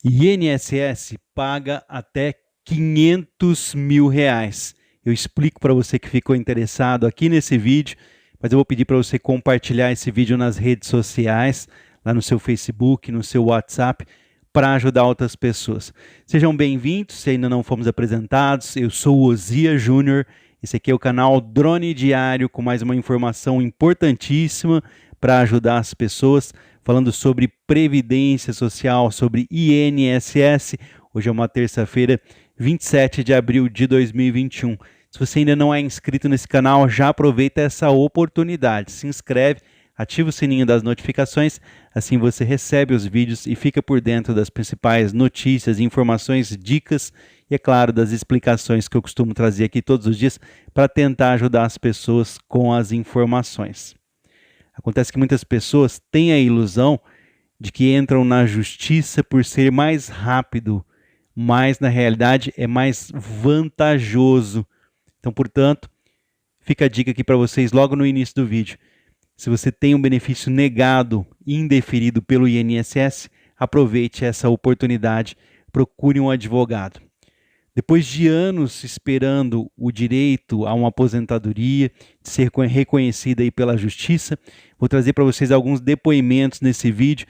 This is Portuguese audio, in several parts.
INSS paga até R$ 500 mil. Eu explico para você que ficou interessado aqui nesse vídeo, mas eu vou pedir para você compartilhar esse vídeo nas redes sociais, lá no seu Facebook, no seu WhatsApp, para ajudar outras pessoas. Sejam bem-vindos, se ainda não fomos apresentados, eu sou o Ozia Júnior, esse aqui é o canal Drone Diário, com mais uma informação importantíssima para ajudar as pessoas, falando sobre Previdência Social, sobre INSS. Hoje é uma terça-feira, 27 de abril de 2021. Se você ainda não é inscrito nesse canal, já aproveita essa oportunidade. Se inscreve, ativa o sininho das notificações, assim você recebe os vídeos e fica por dentro das principais notícias, informações, dicas e, é claro, das explicações que eu costumo trazer aqui todos os dias para tentar ajudar as pessoas com as informações. Acontece que muitas pessoas têm a ilusão de que entram na justiça por ser mais rápido, mas na realidade é mais vantajoso. Então, portanto, fica a dica aqui para vocês logo no início do vídeo. Se você tem um benefício negado e indeferido pelo INSS, aproveite essa oportunidade, procure um advogado. Depois de anos esperando o direito a uma aposentadoria, de ser reconhecida aí pela justiça, vou trazer para vocês alguns depoimentos nesse vídeo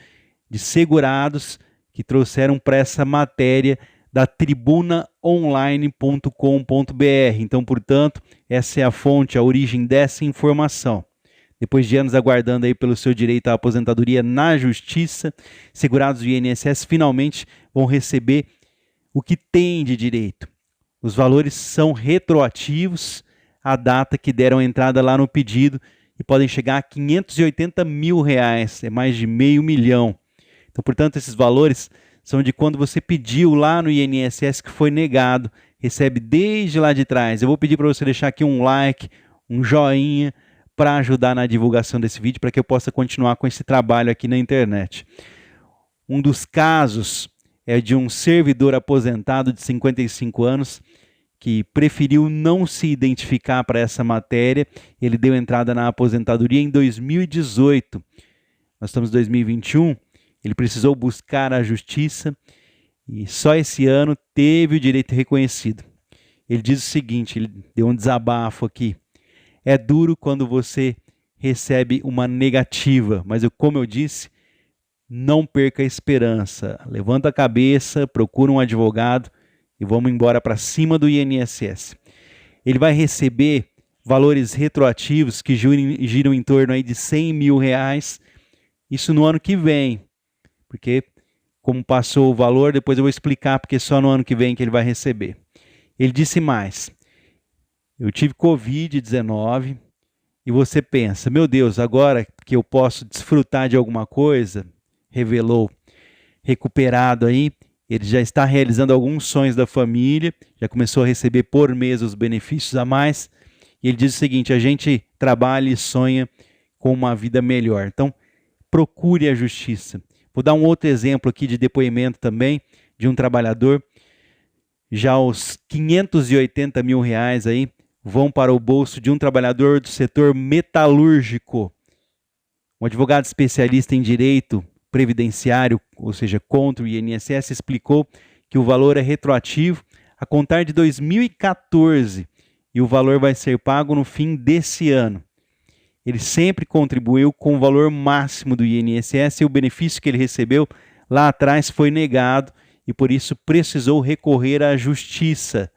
de segurados que trouxeram para essa matéria da tribunaonline.com.br. Então, portanto, essa é a fonte, a origem dessa informação. Depois de anos aguardando aí pelo seu direito à aposentadoria na justiça, segurados do INSS finalmente vão receber o que tem de direito. Os valores são retroativos à data que deram entrada lá no pedido e podem chegar a R$ 580 mil, é mais de R$500 mil. Então, portanto, esses valores são de quando você pediu lá no INSS que foi negado, recebe desde lá de trás. Eu vou pedir para você deixar aqui um like, um joinha, para ajudar na divulgação desse vídeo, para que eu possa continuar com esse trabalho aqui na internet. Um dos casos é de um servidor aposentado de 55 anos que preferiu não se identificar para essa matéria. Ele deu entrada na aposentadoria em 2018. Nós estamos em 2021. Ele precisou buscar a justiça e só esse ano teve o direito reconhecido. Ele diz o seguinte, ele deu um desabafo aqui. É duro quando você recebe uma negativa, mas como eu disse, não perca a esperança. Levanta a cabeça, procura um advogado e vamos embora para cima do INSS. Ele vai receber valores retroativos que giram em torno aí de R$100 mil, isso no ano que vem, porque como passou o valor, depois eu vou explicar porque só no ano que vem que ele vai receber. Ele disse mais, eu tive Covid-19 e você pensa, meu Deus, agora que eu posso desfrutar de alguma coisa, revelou, recuperado aí, ele já está realizando alguns sonhos da família, já começou a receber por mês os benefícios a mais, e ele diz o seguinte, a gente trabalha e sonha com uma vida melhor, então procure a justiça. Vou dar um outro exemplo aqui de depoimento também, de um trabalhador, já os R$ 580 mil aí, vão para o bolso de um trabalhador do setor metalúrgico. Um advogado especialista em direito previdenciário, ou seja, contra o INSS, explicou que o valor é retroativo a contar de 2014 e o valor vai ser pago no fim desse ano. Ele sempre contribuiu com o valor máximo do INSS e o benefício que ele recebeu lá atrás foi negado e por isso precisou recorrer à justiça.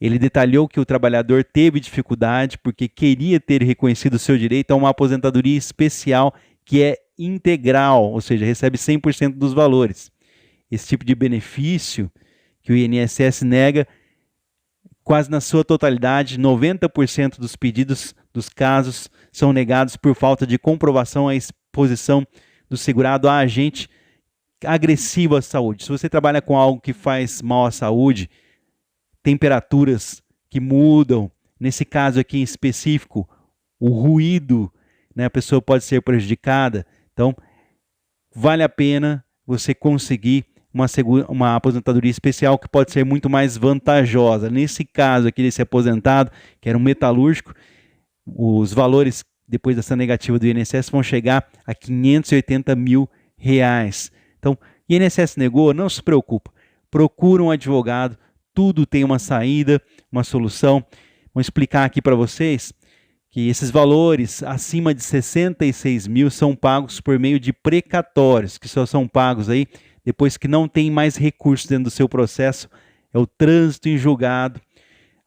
Ele detalhou que o trabalhador teve dificuldade porque queria ter reconhecido o seu direito a uma aposentadoria especial que é integral, ou seja, recebe 100% dos valores. Esse tipo de benefício que o INSS nega, quase na sua totalidade, 90% dos pedidos dos casos são negados por falta de comprovação à exposição do segurado a agente agressivo à saúde. Se você trabalha com algo que faz mal à saúde, temperaturas que mudam, nesse caso aqui em específico, o ruído, né, a pessoa pode ser prejudicada. Então, vale a pena você conseguir uma aposentadoria especial que pode ser muito mais vantajosa. Nesse caso aqui desse aposentado, que era um metalúrgico, os valores depois dessa negativa do INSS vão chegar a R$ 580 mil. Então, INSS negou, não se preocupa. Procura um advogado, tudo tem uma saída, uma solução. Vou explicar aqui para vocês que esses valores acima de 66 mil são pagos por meio de precatórios, que só são pagos aí depois que não tem mais recursos dentro do seu processo. É o trânsito em julgado.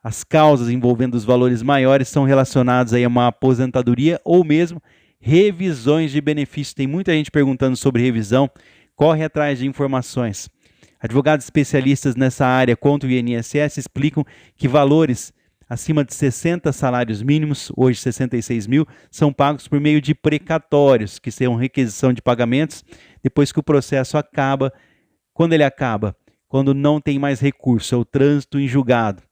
As causas envolvendo os valores maiores são relacionadas aí a uma aposentadoria ou mesmo revisões de benefícios. Tem muita gente perguntando sobre revisão. Corre atrás de informações. Advogados especialistas nessa área contra o INSS explicam que valores acima de 60 salários mínimos, hoje 66 mil, são pagos por meio de precatórios, que são requisição de pagamentos, depois que o processo acaba. Quando ele acaba? Quando não tem mais recurso, é o trânsito em julgado.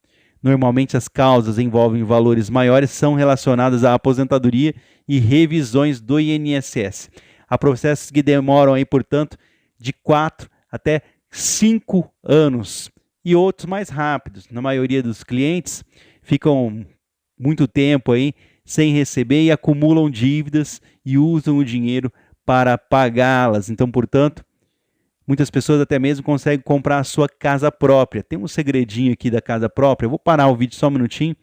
Normalmente as causas envolvem valores maiores, são relacionadas à aposentadoria e revisões do INSS. Há processos que demoram aí, portanto, de 4 até 5 anos e outros mais rápidos. Na maioria dos clientes ficam muito tempo aí sem receber e acumulam dívidas e usam o dinheiro para pagá-las. Então, portanto, muitas pessoas até mesmo conseguem comprar a sua casa própria. Tem um segredinho aqui da casa própria. Eu vou parar o vídeo só um minutinho.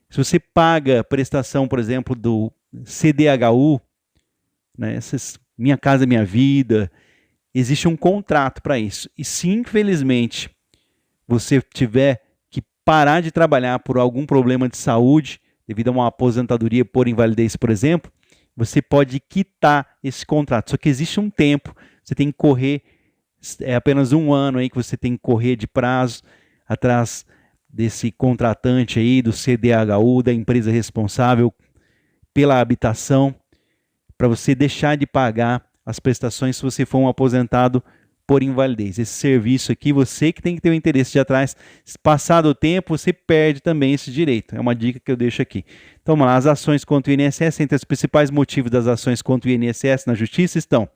Se você paga a prestação, por exemplo, do CDHU, né, Minha Casa Minha Vida, existe um contrato para isso. E se, infelizmente, você tiver que parar de trabalhar por algum problema de saúde, devido a uma aposentadoria por invalidez, por exemplo, você pode quitar esse contrato. Só que existe um tempo, você tem que correr, é apenas 1 ano aí que você tem que correr de prazo atrás desse contratante aí, do CDHU, da empresa responsável pela habitação, para você deixar de pagar as prestações se você for um aposentado por invalidez. Esse serviço aqui, você que tem que ter o interesse de atrás. Passado o tempo, você perde também esse direito. É uma dica que eu deixo aqui. Então, vamos lá, as ações contra o INSS. Entre os principais motivos das ações contra o INSS na Justiça estão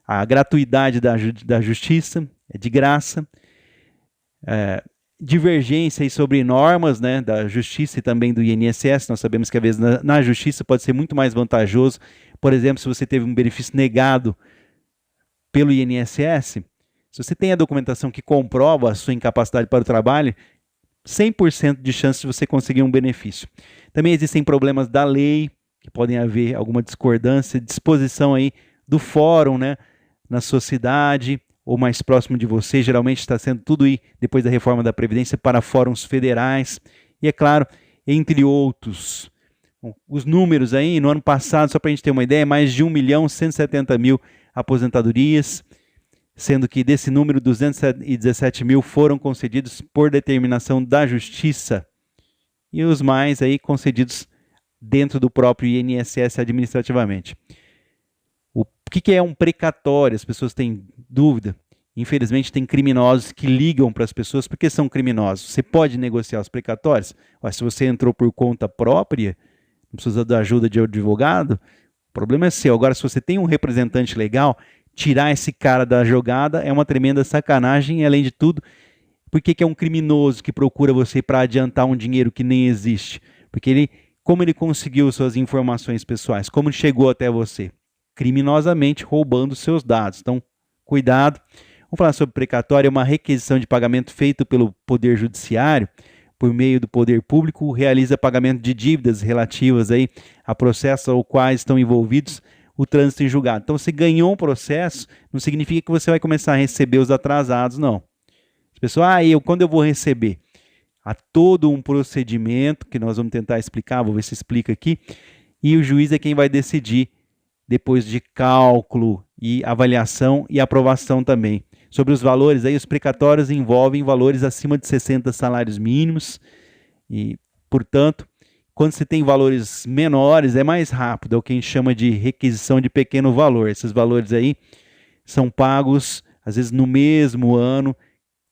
a gratuidade da Justiça, é de graça, divergência aí sobre normas, né, da Justiça e também do INSS. Nós sabemos que às vezes na Justiça pode ser muito mais vantajoso. Por exemplo, se você teve um benefício negado pelo INSS, se você tem a documentação que comprova a sua incapacidade para o trabalho, 100% de chance de você conseguir um benefício. Também existem problemas da lei, que podem haver alguma discordância, disposição aí do fórum, né, na sua cidade ou mais próximo de você. Geralmente está sendo tudo aí, depois da reforma da Previdência, para fóruns federais. E é claro, entre outros. Bom, os números aí, no ano passado, só para a gente ter uma ideia, mais de 1.170.000 aposentadorias, sendo que desse número, 217 mil foram concedidos por determinação da Justiça e os mais aí concedidos dentro do próprio INSS administrativamente. O que é um precatório? As pessoas têm dúvida. Infelizmente, tem criminosos que ligam para as pessoas porque são criminosos. Você pode negociar os precatórios? Se você entrou por conta própria, não precisa da ajuda de advogado, o problema é seu. Agora, se você tem um representante legal, tirar esse cara da jogada é uma tremenda sacanagem. E, além de tudo, por que é um criminoso que procura você para adiantar um dinheiro que nem existe? Porque como ele conseguiu suas informações pessoais? Como chegou até você? Criminosamente roubando seus dados. Então, cuidado. Vamos falar sobre precatório. É uma requisição de pagamento feito pelo Poder Judiciário, por meio do poder público, realiza pagamento de dívidas relativas aí a processos ao quais estão envolvidos o trânsito em julgado. Então, você ganhou um processo, não significa que você vai começar a receber os atrasados, não. As pessoas, quando eu vou receber? Há todo um procedimento que nós vamos tentar explicar, vou ver se explica aqui, e o juiz é quem vai decidir, depois de cálculo e avaliação e aprovação também. Sobre os valores, aí os precatórios envolvem valores acima de 60 salários mínimos e, portanto, quando você tem valores menores, é mais rápido, é o que a gente chama de requisição de pequeno valor. Esses valores aí são pagos, às vezes, no mesmo ano,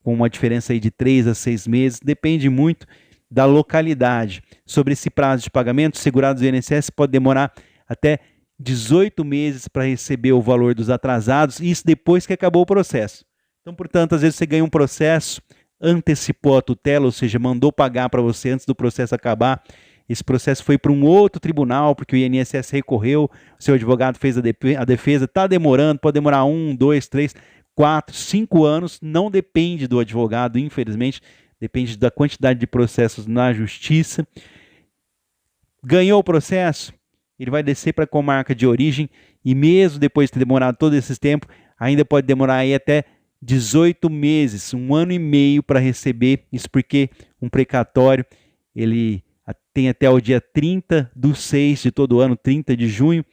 com uma diferença aí de 3 a 6 meses, depende muito da localidade. Sobre esse prazo de pagamento, segurados do INSS pode demorar até 18 meses para receber o valor dos atrasados, e isso depois que acabou o processo. Então, portanto, às vezes você ganha um processo, antecipou a tutela, ou seja, mandou pagar para você antes do processo acabar. Esse processo foi para um outro tribunal, porque o INSS recorreu, o seu advogado fez a defesa, está demorando, pode demorar 1, 2, 3, 4, 5 anos, não depende do advogado, infelizmente, depende da quantidade de processos na justiça. Ganhou o processo, ele vai descer para a comarca de origem e mesmo depois de ter demorado todo esse tempo, ainda pode demorar aí até 18 meses, 1 ano e meio para receber, isso porque um precatório, ele tem até o dia 30/6 de todo ano, 30 de junho,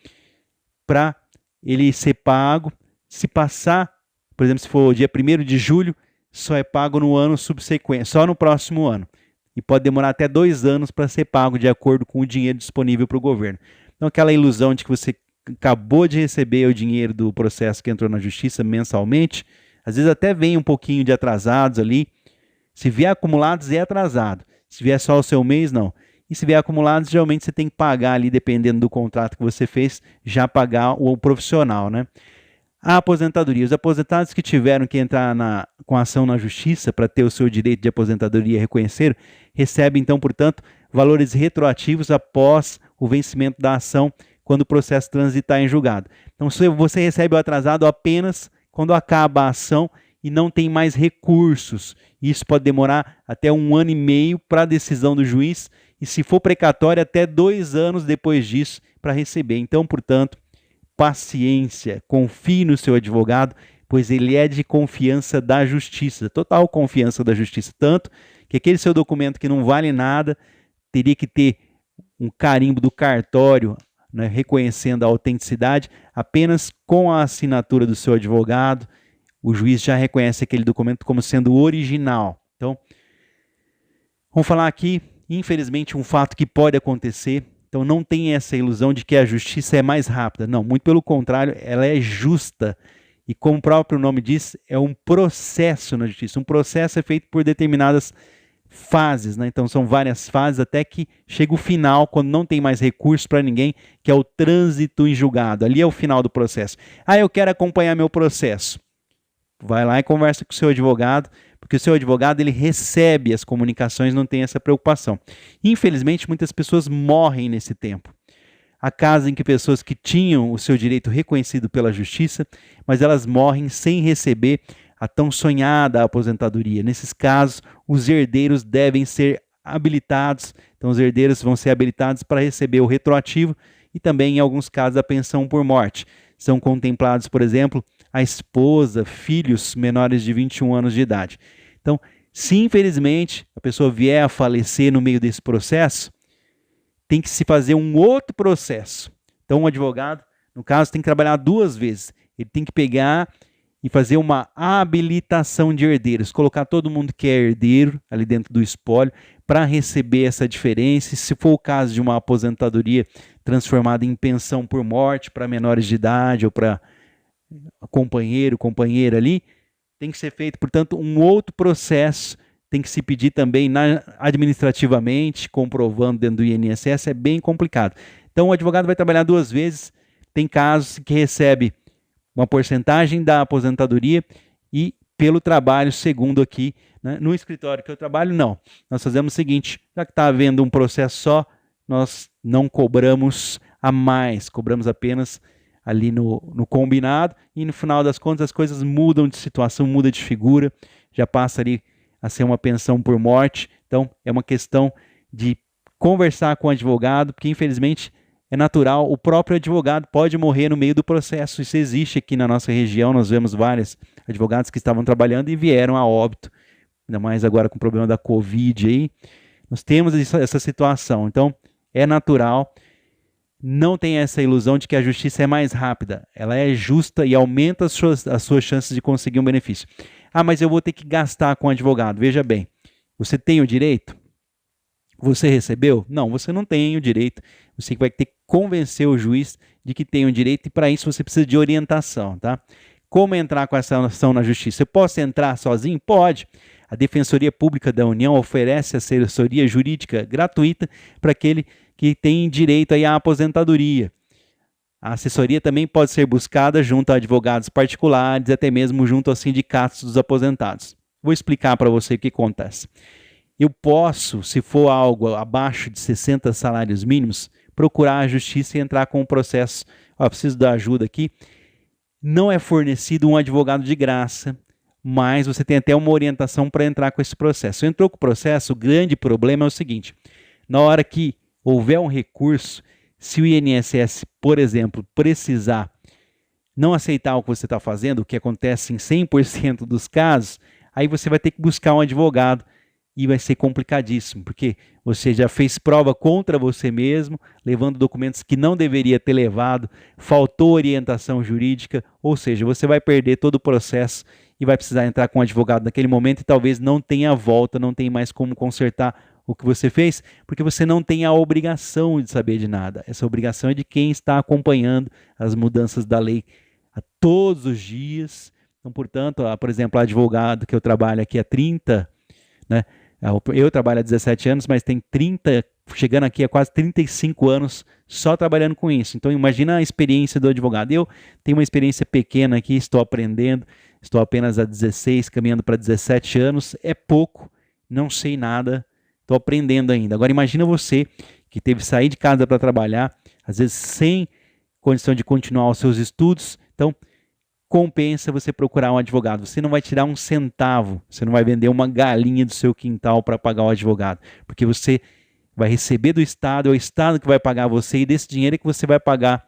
para ele ser pago. Se passar, por exemplo, se for o dia 1º de julho, só é pago no ano subsequente, só no próximo ano. E pode demorar até 2 anos para ser pago de acordo com o dinheiro disponível para o governo. Então aquela ilusão de que você acabou de receber o dinheiro do processo que entrou na justiça mensalmente, às vezes até vem um pouquinho de atrasados ali. Se vier acumulados, é atrasado. Se vier só o seu mês, não. E se vier acumulados, geralmente você tem que pagar ali, dependendo do contrato que você fez, já pagar o profissional, né? A aposentadoria. Os aposentados que tiveram que entrar com ação na justiça para ter o seu direito de aposentadoria reconhecido, recebem, então, portanto, valores retroativos após o vencimento da ação, quando o processo transitar em julgado. Então, você recebe o atrasado apenas quando acaba a ação e não tem mais recursos. Isso pode demorar até 1 ano e meio para a decisão do juiz e, se for precatório, até 2 anos depois disso para receber. Então, portanto, paciência, confie no seu advogado, pois ele é de confiança da justiça, total confiança da justiça, tanto que aquele seu documento que não vale nada teria que ter um carimbo do cartório, né, reconhecendo a autenticidade. Apenas com a assinatura do seu advogado, o juiz já reconhece aquele documento como sendo original. Então, vamos falar aqui, infelizmente, um fato que pode acontecer. Então não tem essa ilusão de que a justiça é mais rápida. Não, muito pelo contrário, ela é justa. E como o próprio nome diz, é um processo na justiça. Um processo é feito por determinadas fases, né? Então são várias fases até que chega o final, quando não tem mais recurso para ninguém, que é o trânsito em julgado. Ali é o final do processo. Ah, eu quero acompanhar meu processo. Vai lá e conversa com o seu advogado, porque o seu advogado ele recebe as comunicações, não tem essa preocupação. Infelizmente, muitas pessoas morrem nesse tempo. Há casos em que pessoas que tinham o seu direito reconhecido pela justiça, mas elas morrem sem receber a tão sonhada aposentadoria. Nesses casos, os herdeiros devem ser habilitados, então os herdeiros vão ser habilitados para receber o retroativo e também, em alguns casos, a pensão por morte. São contemplados, por exemplo, a esposa, filhos menores de 21 anos de idade. Então, se infelizmente a pessoa vier a falecer no meio desse processo, tem que se fazer um outro processo. Então, um advogado, no caso, tem que trabalhar 2 vezes. Ele tem que pegar e fazer uma habilitação de herdeiros, colocar todo mundo que é herdeiro ali dentro do espólio para receber essa diferença. E se for o caso de uma aposentadoria transformada em pensão por morte para menores de idade ou para companheiro, companheira ali, tem que ser feito, portanto, um outro processo, tem que se pedir também administrativamente, comprovando dentro do INSS, é bem complicado. Então o advogado vai trabalhar 2 vezes, tem casos que recebe uma porcentagem da aposentadoria e pelo trabalho, segundo aqui, né, no escritório que eu trabalho, não. Nós fazemos o seguinte, já que está havendo um processo só, nós não cobramos a mais, cobramos apenas ali no combinado, e no final das contas as coisas mudam de situação, muda de figura, já passa ali a ser uma pensão por morte. Então é uma questão de conversar com o advogado, porque infelizmente é natural, o próprio advogado pode morrer no meio do processo. Isso existe aqui na nossa região, nós vemos vários advogados que estavam trabalhando e vieram a óbito, ainda mais agora com o problema da Covid aí, nós temos essa situação. Então é natural. Não tem essa ilusão de que a justiça é mais rápida. Ela é justa e aumenta as suas chances de conseguir um benefício. Ah, mas eu vou ter que gastar com o advogado. Veja bem, você tem o direito? Você recebeu? Não, você não tem o direito. Você vai ter que convencer o juiz de que tem o direito e para isso você precisa de orientação, tá? Como entrar com essa ação na justiça? Eu posso entrar sozinho? Pode. A Defensoria Pública da União oferece assessoria jurídica gratuita para aquele que tem direito aí à aposentadoria. A assessoria também pode ser buscada junto a advogados particulares, até mesmo junto aos sindicatos dos aposentados. Vou explicar para você o que acontece. Eu posso, se for algo abaixo de 60 salários mínimos, procurar a justiça e entrar com um processo. Preciso da ajuda aqui. Não é fornecido um advogado de graça, mas você tem até uma orientação para entrar com esse processo. Entrou com o processo, o grande problema é o seguinte: na hora que houver um recurso, se o INSS, por exemplo, precisar não aceitar o que você está fazendo, o que acontece em 100% dos casos, aí você vai ter que buscar um advogado e vai ser complicadíssimo, porque você já fez prova contra você mesmo, levando documentos que não deveria ter levado, faltou orientação jurídica, ou seja, você vai perder todo o processo e vai precisar entrar com um advogado naquele momento e talvez não tenha volta, não tenha mais como consertar o que você fez, porque você não tem a obrigação de saber de nada. Essa obrigação é de quem está acompanhando as mudanças da lei a todos os dias. Então, portanto, por exemplo, o advogado que eu trabalho aqui há 30, né? Eu trabalho há 17 anos, mas tem 30, chegando aqui a quase 35 anos só trabalhando com isso. Então imagina a experiência do advogado. Eu tenho uma experiência pequena aqui, estou aprendendo, estou apenas há 16, caminhando para 17 anos. É pouco, não sei nada, estou aprendendo ainda. Agora imagina você que teve que sair de casa para trabalhar, às vezes sem condição de continuar os seus estudos. Então compensa você procurar um advogado. Você não vai tirar um centavo, você não vai vender uma galinha do seu quintal para pagar o advogado, porque você vai receber do Estado, é o Estado que vai pagar você e desse dinheiro é que você vai pagar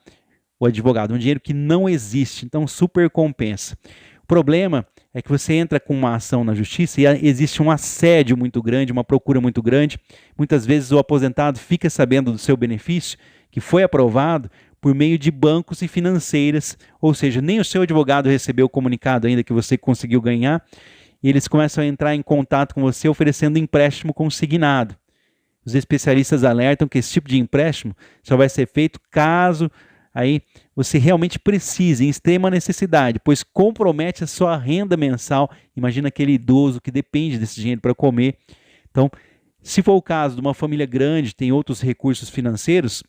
o advogado, um dinheiro que não existe, então super compensa. O problema é que você entra com uma ação na justiça e existe um assédio muito grande, uma procura muito grande. Muitas vezes o aposentado fica sabendo do seu benefício, que foi aprovado, por meio de bancos e financeiras, ou seja, nem o seu advogado recebeu o comunicado ainda que você conseguiu ganhar, e eles começam a entrar em contato com você oferecendo empréstimo consignado. Os especialistas alertam que esse tipo de empréstimo só vai ser feito caso aí você realmente precise, em extrema necessidade, pois compromete a sua renda mensal. Imagina aquele idoso que depende desse dinheiro para comer. Então, se for o caso de uma família grande, tem outros recursos financeiros,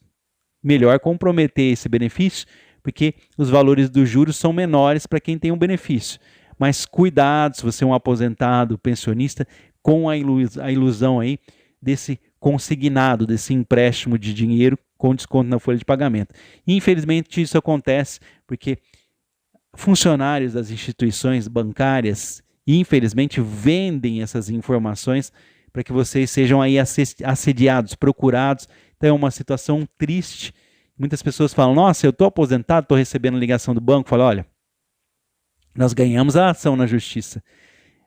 melhor comprometer esse benefício, porque os valores dos juros são menores para quem tem um benefício. Mas cuidado, se você é um aposentado, pensionista, com a ilusão aí desse consignado, desse empréstimo de dinheiro com desconto na folha de pagamento. Infelizmente isso acontece porque funcionários das instituições bancárias, infelizmente, vendem essas informações para que vocês sejam aí assediados, procurados. Então é uma situação triste. Muitas pessoas falam: nossa, eu estou aposentado, estou recebendo ligação do banco. Fala: olha, nós ganhamos a ação na justiça,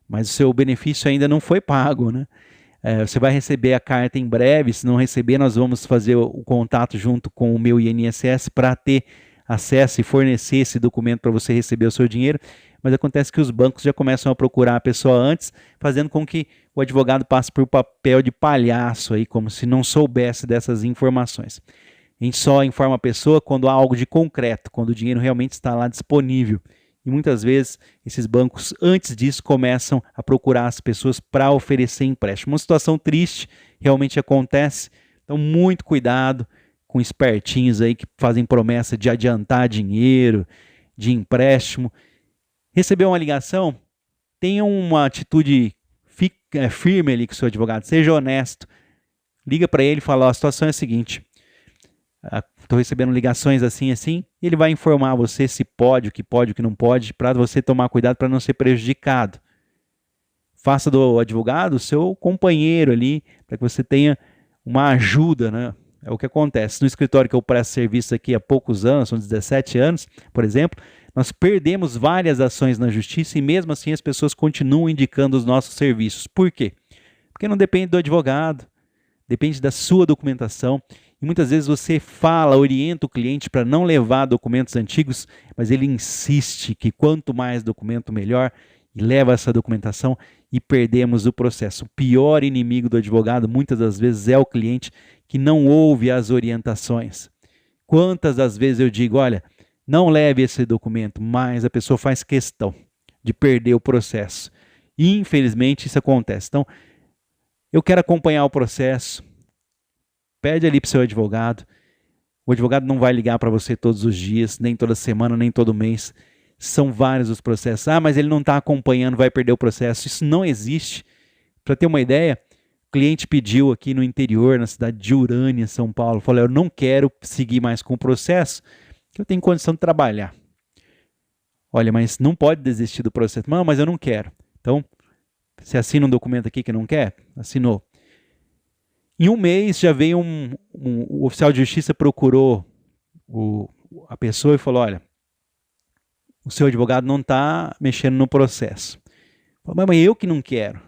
mas o seu benefício ainda não foi pago, né? Você vai receber a carta em breve. Se não receber, nós vamos fazer o contato junto com o meu INSS para ter acesso e fornecer esse documento para você receber o seu dinheiro. Mas acontece que os bancos já começam a procurar a pessoa antes, fazendo com que o advogado passe por papel de palhaço, aí, como se não soubesse dessas informações. A gente só informa a pessoa quando há algo de concreto, quando o dinheiro realmente está lá disponível. E muitas vezes esses bancos, antes disso, começam a procurar as pessoas para oferecer empréstimo. Uma situação triste realmente acontece, então muito cuidado com espertinhos aí que fazem promessa de adiantar dinheiro, de empréstimo. Recebeu uma ligação? Tenha uma atitude firme ali com o seu advogado, seja honesto. Liga para ele e fala: a situação é a seguinte, estou recebendo ligações assim, assim, e ele vai informar você se pode, o que não pode, para você tomar cuidado para não ser prejudicado. Faça do advogado o seu companheiro ali, para que você tenha uma ajuda, né? É o que acontece. No escritório que eu presto serviço aqui há poucos anos, são 17 anos, por exemplo, nós perdemos várias ações na justiça e mesmo assim as pessoas continuam indicando os nossos serviços. Por quê? Porque não depende do advogado, depende da sua documentação. E muitas vezes você fala, orienta o cliente para não levar documentos antigos, mas ele insiste que quanto mais documento melhor, e leva essa documentação e perdemos o processo. O pior inimigo do advogado muitas das vezes é o cliente que não ouve as orientações. Quantas das vezes eu digo: olha, não leve esse documento, mas a pessoa faz questão de perder o processo. E infelizmente isso acontece. Então, eu quero acompanhar o processo. Pede ali para o seu advogado. O advogado não vai ligar para você todos os dias, nem toda semana, nem todo mês. São vários os processos. Ah, mas ele não está acompanhando, vai perder o processo. Isso não existe. Para ter uma ideia, o cliente pediu aqui no interior, na cidade de Urânia, São Paulo, falou: eu não quero seguir mais com o processo, que eu tenho condição de trabalhar. Olha, mas não pode desistir do processo. Não, mas eu não quero. Então, você assina um documento aqui que não quer? Assinou. Em um mês já veio o oficial de justiça, procurou a pessoa e falou, olha, o seu advogado não está mexendo no processo. Falou, mas eu que não quero.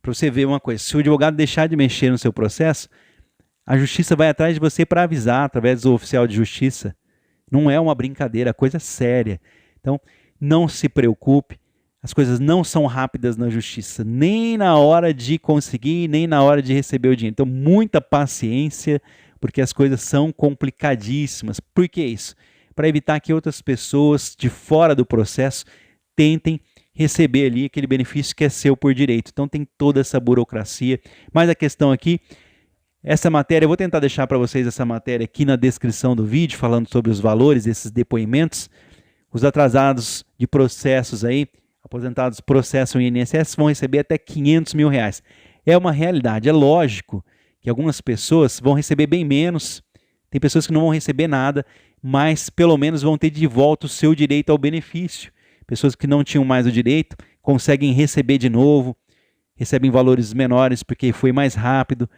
Para você ver uma coisa, se o advogado deixar de mexer no seu processo, a justiça vai atrás de você para avisar através do oficial de justiça. Não é uma brincadeira, é coisa séria. Então, não se preocupe, as coisas não são rápidas na justiça, nem na hora de conseguir, nem na hora de receber o dinheiro. Então, muita paciência, porque as coisas são complicadíssimas. Por que isso? Para evitar que outras pessoas de fora do processo tentem receber ali aquele benefício que é seu por direito. Então, tem toda essa burocracia. Mas a questão aqui, essa matéria, eu vou tentar deixar para vocês essa matéria aqui na descrição do vídeo, falando sobre os valores desses depoimentos. Os atrasados de processos aí, aposentados processam o INSS, vão receber até R$500 mil. É uma realidade, é lógico que algumas pessoas vão receber bem menos, tem pessoas que não vão receber nada, mas pelo menos vão ter de volta o seu direito ao benefício. Pessoas que não tinham mais o direito conseguem receber de novo, recebem valores menores porque foi mais rápido.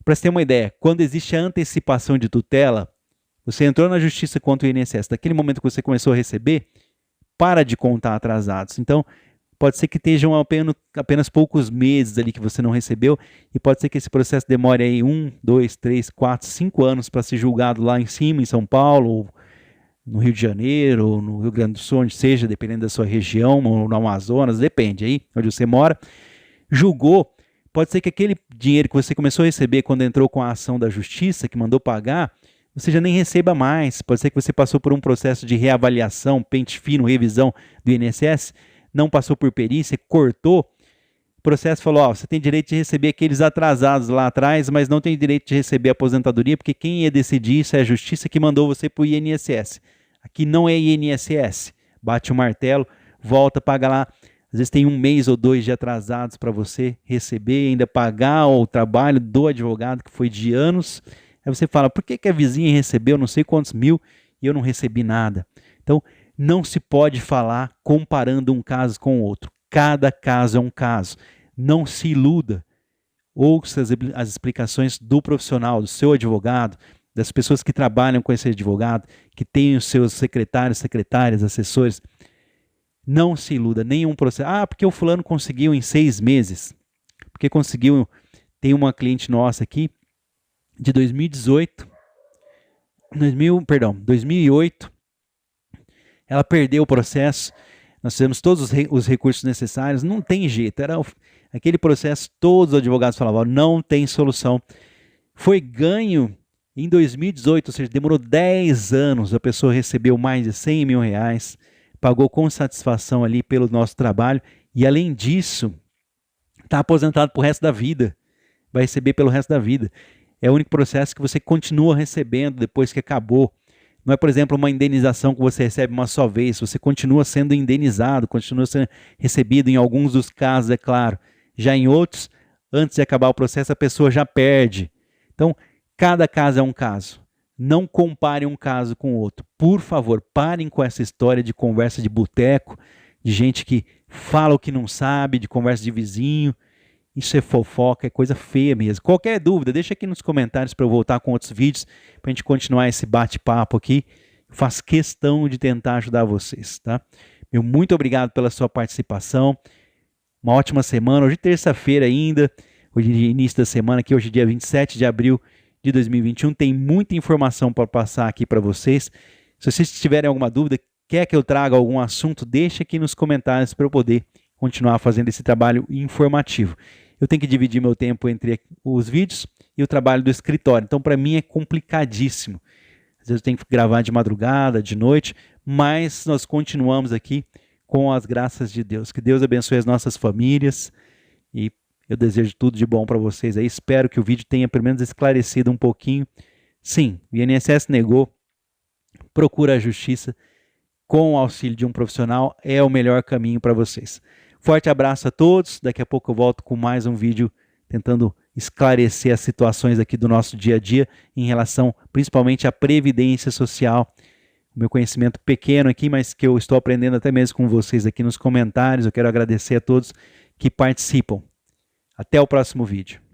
Para você ter uma ideia, quando existe a antecipação de tutela, você entrou na justiça contra o INSS, daquele momento que você começou a receber, para de contar atrasados. Então, pode ser que estejam apenas poucos meses ali que você não recebeu, e pode ser que esse processo demore aí 1, 2, 3, 4, 5 anos para ser julgado lá em cima, em São Paulo, ou no Rio de Janeiro, ou no Rio Grande do Sul, onde seja, dependendo da sua região, ou no Amazonas, depende aí onde você mora. Julgou, pode ser que aquele dinheiro que você começou a receber quando entrou com a ação da justiça, que mandou pagar, você já nem receba mais. Pode ser que você passou por um processo de reavaliação, pente fino, revisão do INSS, não passou por perícia, cortou. O processo falou, ó, você tem direito de receber aqueles atrasados lá atrás, mas não tem direito de receber a aposentadoria, porque quem ia decidir isso é a justiça que mandou você para o INSS. Aqui não é INSS. Bate o martelo, volta, paga lá. Às vezes tem 1 mês ou 2 de atrasados para você receber, ainda pagar o trabalho do advogado, que foi de anos. Aí você fala, por que a vizinha recebeu não sei quantos mil e eu não recebi nada? Então, não se pode falar comparando um caso com o outro. Cada caso é um caso. Não se iluda. Ouça as explicações do profissional, do seu advogado, das pessoas que trabalham com esse advogado, que têm os seus secretários, secretárias, assessores. Não se iluda, nenhum processo. Ah, porque o fulano conseguiu em 6 meses. Porque conseguiu. Tem uma cliente nossa aqui, de 2008, 2008, ela perdeu o processo, nós fizemos todos os recursos necessários, não tem jeito, era aquele processo, todos os advogados falavam, não tem solução. Foi ganho em 2018, ou seja, demorou 10 anos, a pessoa recebeu mais de R$100 mil, pagou com satisfação ali pelo nosso trabalho, e além disso, está aposentado para o resto da vida, vai receber pelo resto da vida. É o único processo que você continua recebendo depois que acabou. Não é, por exemplo, uma indenização que você recebe uma só vez. Você continua sendo indenizado, continua sendo recebido em alguns dos casos, é claro. Já em outros, antes de acabar o processo, a pessoa já perde. Então, cada caso é um caso. Não compare um caso com o outro. Por favor, parem com essa história de conversa de boteco, de gente que fala o que não sabe, de conversa de vizinho. Isso é fofoca, é coisa feia mesmo. Qualquer dúvida, deixa aqui nos comentários para eu voltar com outros vídeos, para a gente continuar esse bate-papo aqui. Faço questão de tentar ajudar vocês, tá? Meu muito obrigado pela sua participação. Uma ótima semana. Hoje é terça-feira ainda, hoje é início da semana, aqui hoje é dia 27 de abril de 2021. Tem muita informação para passar aqui para vocês. Se vocês tiverem alguma dúvida, quer que eu traga algum assunto, deixa aqui nos comentários para eu poder continuar fazendo esse trabalho informativo. Eu tenho que dividir meu tempo entre os vídeos e o trabalho do escritório. Então, para mim, é complicadíssimo. Às vezes eu tenho que gravar de madrugada, de noite, mas nós continuamos aqui com as graças de Deus. Que Deus abençoe as nossas famílias e eu desejo tudo de bom para vocês aí. Espero que o vídeo tenha pelo menos esclarecido um pouquinho. Sim, o INSS negou, procura a justiça com o auxílio de um profissional, é o melhor caminho para vocês. Forte abraço a todos, daqui a pouco eu volto com mais um vídeo tentando esclarecer as situações aqui do nosso dia a dia em relação principalmente à previdência social. o meu conhecimento pequeno aqui, mas que eu estou aprendendo até mesmo com vocês aqui nos comentários. Eu quero agradecer a todos que participam. Até o próximo vídeo.